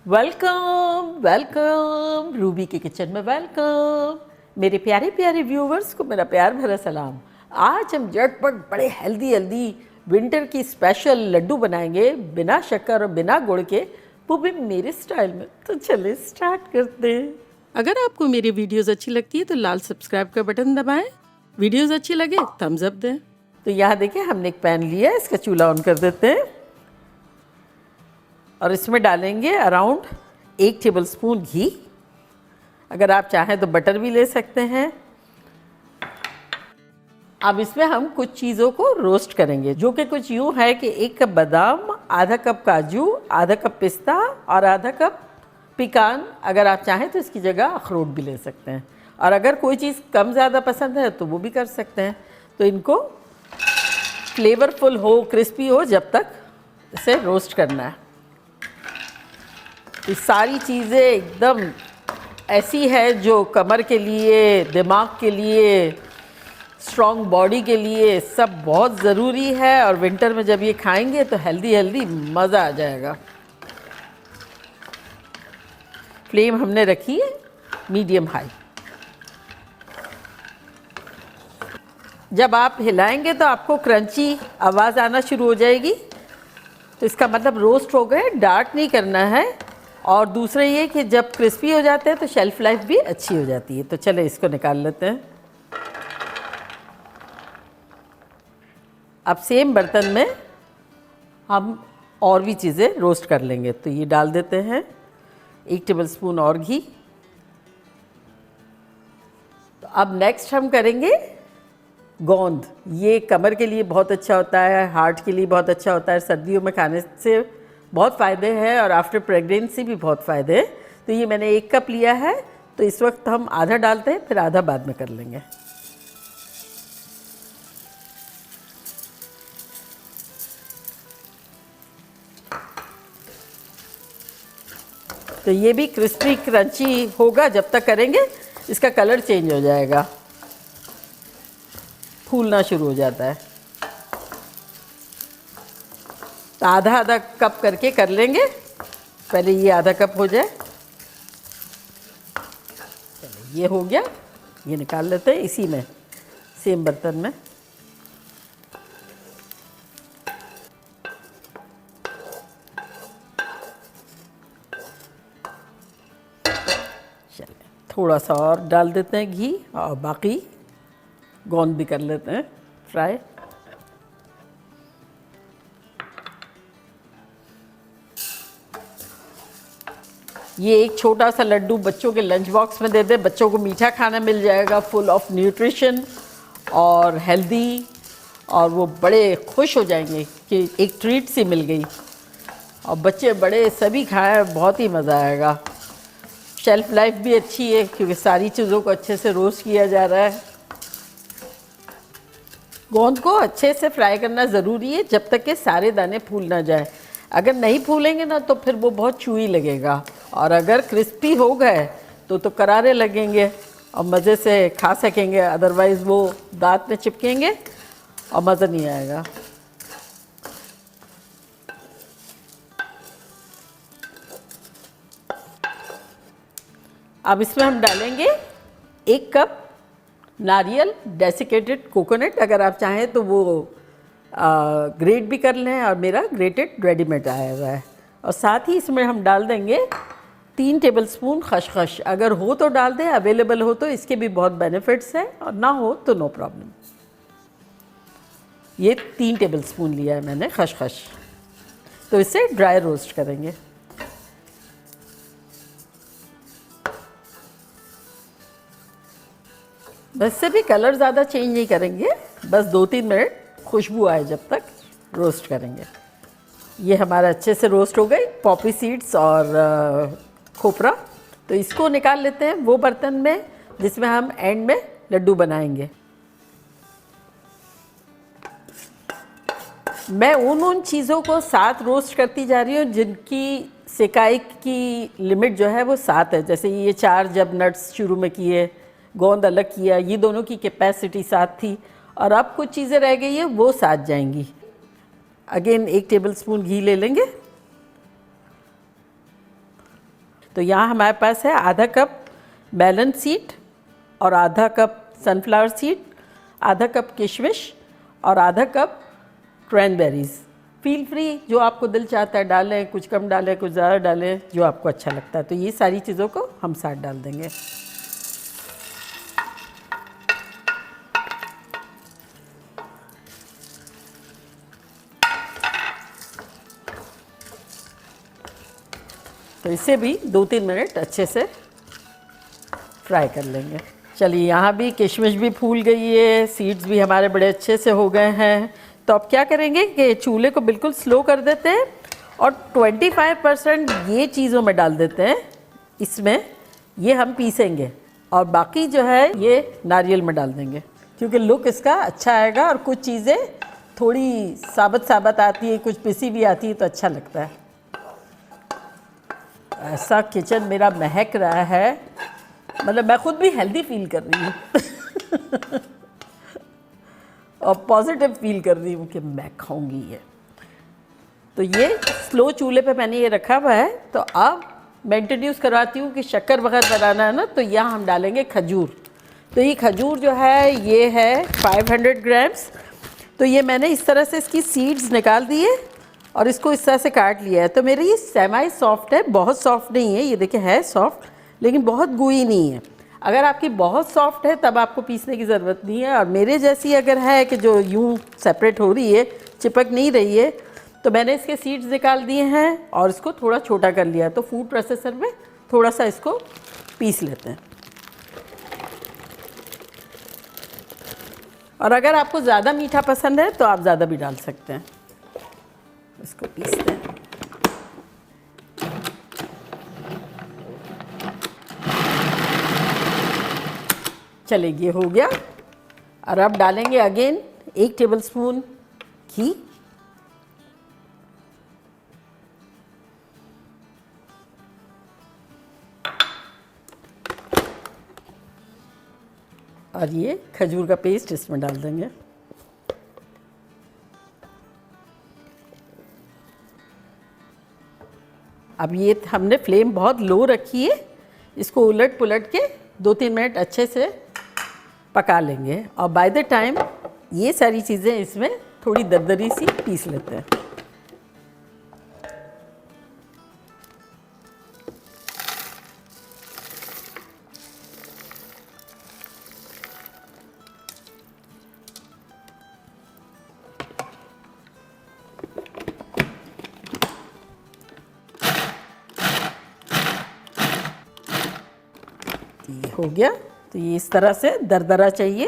Welcome welcome Ruby के kitchen में welcome. मेरे प्यारे प्यारे व्यूवर्स को मेरा प्यार भरा सलाम। आज हम झटपट बड़े हेल्दी विंटर की स्पेशल लड्डू बनाएंगे बिना शक्कर और बिना गुड़ के, वो भी मेरे स्टाइल में। तो चले स्टार्ट करते हैं। अगर आपको मेरी वीडियोस अच्छी लगती है तो लाल सब्सक्राइब का बटन दबाएं। वीडियोस अच्छी लगे थम्स अप दें। तो यहाँ देखिए हमने एक पैन लिया है, इसका चूल्हा ऑन कर देते हैं और इसमें डालेंगे अराउंड 1 टेबलस्पून घी। अगर आप चाहें तो बटर भी ले सकते हैं। अब इसमें हम कुछ चीज़ों को रोस्ट करेंगे, जो कि कुछ यूँ है कि 1 कप बादाम, आधा कप काजू, आधा कप पिस्ता और आधा कप पिकान। अगर आप चाहें तो इसकी जगह अखरोट भी ले सकते हैं, और अगर कोई चीज़ कम ज़्यादा पसंद है तो वो भी कर सकते हैं। तो इनको फ्लेवरफुल हो, क्रिस्पी हो, जब तक इसे रोस्ट करना है। ये सारी चीज़ें एकदम ऐसी है जो कमर के लिए, दिमाग के लिए, स्ट्रॉन्ग बॉडी के लिए सब बहुत ज़रूरी है। और विंटर में जब ये खाएंगे तो हेल्दी मज़ा आ जाएगा। फ्लेम हमने रखी है मीडियम हाई। जब आप हिलाएंगे तो आपको क्रंची आवाज़ आना शुरू हो जाएगी, तो इसका मतलब रोस्ट हो गए। डार्क नहीं करना है। और दूसरा ये कि जब क्रिस्पी हो जाते हैं तो शेल्फ लाइफ भी अच्छी हो जाती है। तो चले इसको निकाल लेते हैं। अब सेम बर्तन में हम और भी चीज़ें रोस्ट कर लेंगे। तो ये डाल देते हैं 1 टेबलस्पून और घी। तो अब नेक्स्ट हम करेंगे गोंद। ये कमर के लिए बहुत अच्छा होता है, हार्ट के लिए बहुत अच्छा होता है, सर्दियों में खाने से बहुत फ़ायदे हैं, और आफ्टर प्रेगनेंसी भी बहुत फ़ायदे हैं। तो ये मैंने 1 कप लिया है, तो इस वक्त हम आधा डालते हैं, फिर आधा बाद में कर लेंगे। तो ये भी क्रिस्पी क्रंची होगा जब तक करेंगे। इसका कलर चेंज हो जाएगा, फूलना शुरू हो जाता है। तो आधा आधा कप करके कर लेंगे। पहले ये आधा कप हो जाए। चलो ये हो गया, ये निकाल लेते हैं इसी में, सेम बर्तन में। चलिए थोड़ा सा और डाल देते हैं घी, और बाकी गोंद भी कर लेते हैं फ्राई। ये एक छोटा सा लड्डू बच्चों के लंच बॉक्स में दे दे, बच्चों को मीठा खाना मिल जाएगा, फुल ऑफ न्यूट्रिशन और हेल्दी, और वो बड़े खुश हो जाएंगे कि एक ट्रीट सी मिल गई। और बच्चे बड़े सभी खाएं, बहुत ही मज़ा आएगा। शेल्फ लाइफ भी अच्छी है क्योंकि सारी चीज़ों को अच्छे से रोस्ट किया जा रहा है। गोंद को अच्छे से फ्राई करना ज़रूरी है जब तक कि सारे दाने फूल ना जाए। अगर नहीं फूलेंगे ना तो फिर वो बहुत चूई लगेगा, और अगर क्रिस्पी हो गए तो करारे लगेंगे और मज़े से खा सकेंगे, अदरवाइज़ वो दांत में चिपकेंगे और मज़ा नहीं आएगा। अब इसमें हम डालेंगे 1 कप नारियल, डेसिकेटेड कोकोनट। अगर आप चाहें तो वो ग्रेट भी कर लें, और मेरा ग्रेटेड रेडीमेड आया हुआ है। और साथ ही इसमें हम डाल देंगे 3 टेबलस्पून खसखस। अगर हो तो डाल दें, अवेलेबल हो तो, इसके भी बहुत बेनिफिट्स हैं, और ना हो तो नो प्रॉब्लम। ये 3 टेबलस्पून लिया है मैंने खसखस। तो इसे ड्राई रोस्ट करेंगे। बस से भी कलर ज़्यादा चेंज नहीं करेंगे, बस 2-3 मिनट खुशबू आए जब तक रोस्ट करेंगे। ये हमारा अच्छे से रोस्ट हो गई, पॉपी सीड्स और खोपरा। तो इसको निकाल लेते हैं वो बर्तन में जिसमें हम एंड में लड्डू बनाएंगे। मैं उन चीज़ों को साथ रोस्ट करती जा रही हूँ जिनकी सेकाई की लिमिट जो है वो 7 है। जैसे ये 4 जब नट्स शुरू में किए, गोंद अलग किया, ये दोनों की कैपेसिटी 7 थी, और अब कुछ चीज़ें रह गई है वो 7 जाएंगी। अगेन 1 टेबलस्पून घी ले लेंगे, तो यहाँ हमारे पास है आधा कप मेलन सीड और आधा कप सनफ्लावर सीड, आधा कप किशमिश और आधा कप क्रैनबेरीज़। फील फ्री, जो आपको दिल चाहता है डालें, कुछ कम डालें कुछ ज़्यादा डालें, जो आपको अच्छा लगता है। तो ये सारी चीज़ों को हम साथ डाल देंगे। तो इसे भी 2-3 मिनट अच्छे से फ्राई कर लेंगे। चलिए, यहाँ भी किशमिश भी फूल गई है, सीड्स भी हमारे बड़े अच्छे से हो गए हैं। तो अब क्या करेंगे कि चूल्हे को बिल्कुल स्लो कर देते हैं और 25% ये चीज़ों में डाल देते हैं, इसमें ये हम पीसेंगे, और बाकी जो है ये नारियल में डाल देंगे, क्योंकि लुक इसका अच्छा आएगा और कुछ चीज़ें थोड़ी साबत साबत आती है, कुछ पिसी भी आती है, तो अच्छा लगता है। ऐसा किचन मेरा महक रहा है, मतलब मैं खुद भी हेल्दी फील कर रही हूँ और पॉजिटिव फील कर रही हूँ कि मैं खाऊंगी ये। तो ये स्लो चूल्हे पे मैंने ये रखा हुआ है। तो अब मैं इंट्रोड्यूस करवाती हूँ कि शक्कर वगैरह बनाना है ना, तो यहाँ हम डालेंगे खजूर। तो ये खजूर जो है ये है 500 ग्राम्स। तो ये मैंने इस तरह से इसकी सीड्स निकाल दिए और इसको इस तरह से काट लिया है। तो मेरी ये सेमी सॉफ्ट है, बहुत सॉफ्ट नहीं है, ये देखिए है सॉफ्ट लेकिन बहुत गुई नहीं है। अगर आपकी बहुत सॉफ्ट है तब आपको पीसने की ज़रूरत नहीं है, और मेरे जैसी अगर है कि जो यूँ सेपरेट हो रही है, चिपक नहीं रही है, तो मैंने इसके सीड्स निकाल दिए हैं और इसको थोड़ा छोटा कर लिया है। तो फूड प्रोसेसर में थोड़ा सा इसको पीस लेते हैं। और अगर आपको ज़्यादा मीठा पसंद है तो आप ज़्यादा भी डाल सकते हैं। इसको पीसते हैं। चलिए, ये हो गया। और अब डालेंगे अगेन 1 टेबलस्पून घी, और ये खजूर का पेस्ट इसमें डाल देंगे। अब ये हमने फ्लेम बहुत लो रखी है, इसको उलट पुलट के 2-3 मिनट अच्छे से पका लेंगे। और बाय द टाइम ये सारी चीज़ें इसमें थोड़ी दरदरी सी पीस लेते हैं। ये हो गया। तो ये इस तरह से दरदरा चाहिए।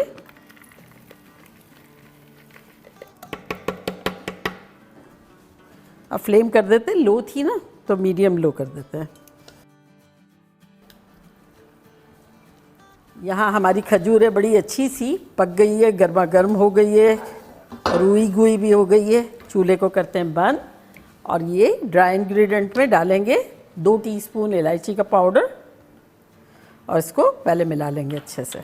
अब फ्लेम कर देते हैं, लो थी ना तो मीडियम लो कर देते हैं। यहाँ हमारी खजूरें बड़ी अच्छी सी पक गई है, गर्मा गर्म हो गई है, रुई गुई भी हो गई है। चूल्हे को करते हैं बंद और ये ड्राई इंग्रेडिएंट में डालेंगे 2 टीस्पून इलायची का पाउडर और इसको पहले मिला लेंगे अच्छे से।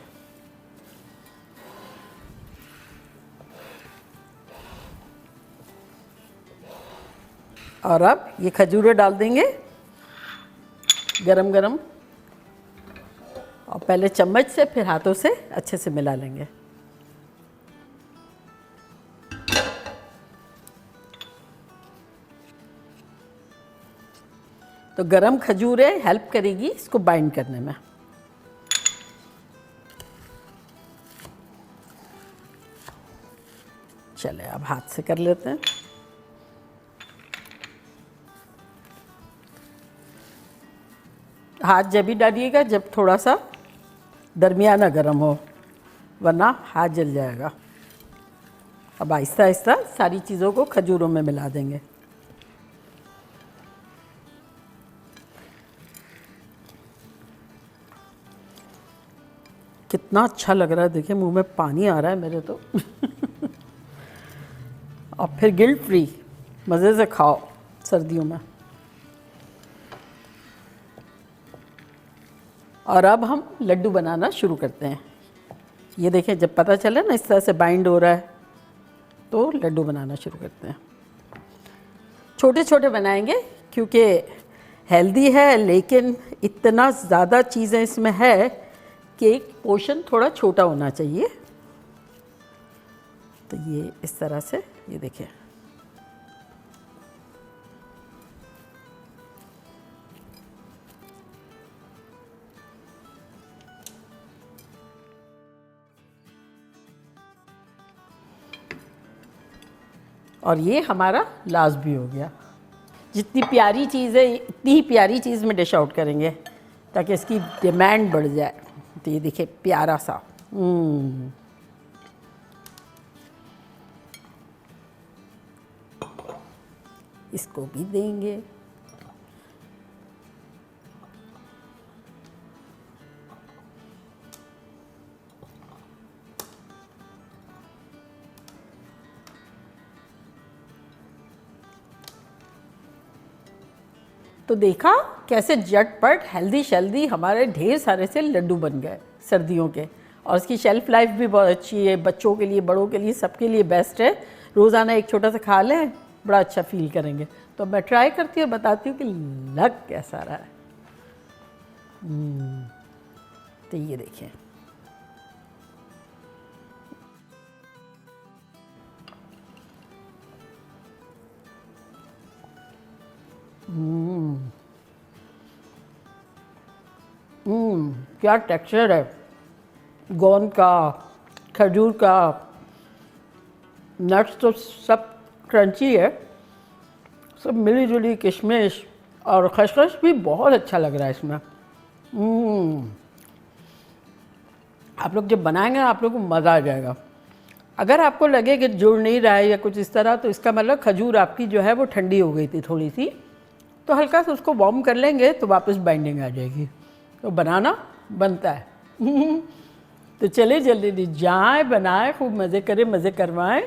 और अब ये खजूरें डाल देंगे गरम गरम, और पहले चम्मच से फिर हाथों से अच्छे से मिला लेंगे। तो गरम खजूरें हेल्प करेगी इसको बाइंड करने में। चले, अब हाथ से कर लेते हैं। हाथ जब भी डालिएगा जब थोड़ा सा दरमियाना गर्म हो, वरना हाथ जल जाएगा। अब आहिस्ता आहिस्ता सारी चीज़ों को खजूरों में मिला देंगे। कितना अच्छा लग रहा है, देखिए मुंह में पानी आ रहा है मेरे तो और फिर गिल्ट फ्री मज़े से खाओ सर्दियों में। और अब हम लड्डू बनाना शुरू करते हैं। ये देखें, जब पता चले ना इस तरह से बाइंड हो रहा है तो लड्डू बनाना शुरू करते हैं। छोटे छोटे बनाएंगे क्योंकि हेल्दी है, लेकिन इतना ज़्यादा चीज़ें इसमें है कि पोर्शन थोड़ा छोटा होना चाहिए। तो ये इस तरह से, ये देखिए, और ये हमारा लास्ट भी हो गया। जितनी प्यारी चीज़ है इतनी ही प्यारी चीज़ में डिश आउट करेंगे ताकि इसकी डिमांड बढ़ जाए। तो ये देखिए प्यारा सा, इसको भी देंगे। तो देखा कैसे झटपट हेल्दी शेल्दी हमारे ढेर सारे से लड्डू बन गए सर्दियों के। और इसकी शेल्फ लाइफ भी बहुत अच्छी है, बच्चों के लिए, बड़ों के लिए, सबके लिए बेस्ट है। रोज़ाना एक छोटा सा खा लें, बड़ा अच्छा फील करेंगे। तो मैं ट्राई करती हूँ, बताती हूँ कि लग कैसा रहा है। तो ये देखिए, क्या टेक्सचर है गोंद का, खजूर का, नट्स तो सब क्रंची है, सब मिली जुली, किशमिश और खसखस भी बहुत अच्छा लग रहा है इसमें। आप लोग जब बनाएंगे आप लोग को मज़ा आ जाएगा। अगर आपको लगे कि जुड़ नहीं रहा है या कुछ इस तरह, तो इसका मतलब खजूर आपकी जो है वो ठंडी हो गई थी थोड़ी सी, तो हल्का सा उसको वार्म कर लेंगे तो वापस बाइंडिंग आ जाएगी। तो बनाना बनता है। तो चले जल्दी जाएं, बनाएं, खूब मज़े करें, मज़े करवाएं।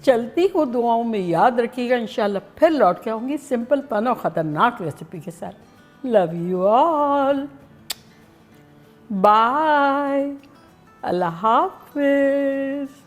चलती हूँ दुआओं में याद रखिएगा। इंशाल्लाह फिर लौट के आऊँगी सिंपल पन और ख़तरनाक रेसिपी के साथ। लव यू ऑल, बाय, अल्लाह हाफिज़।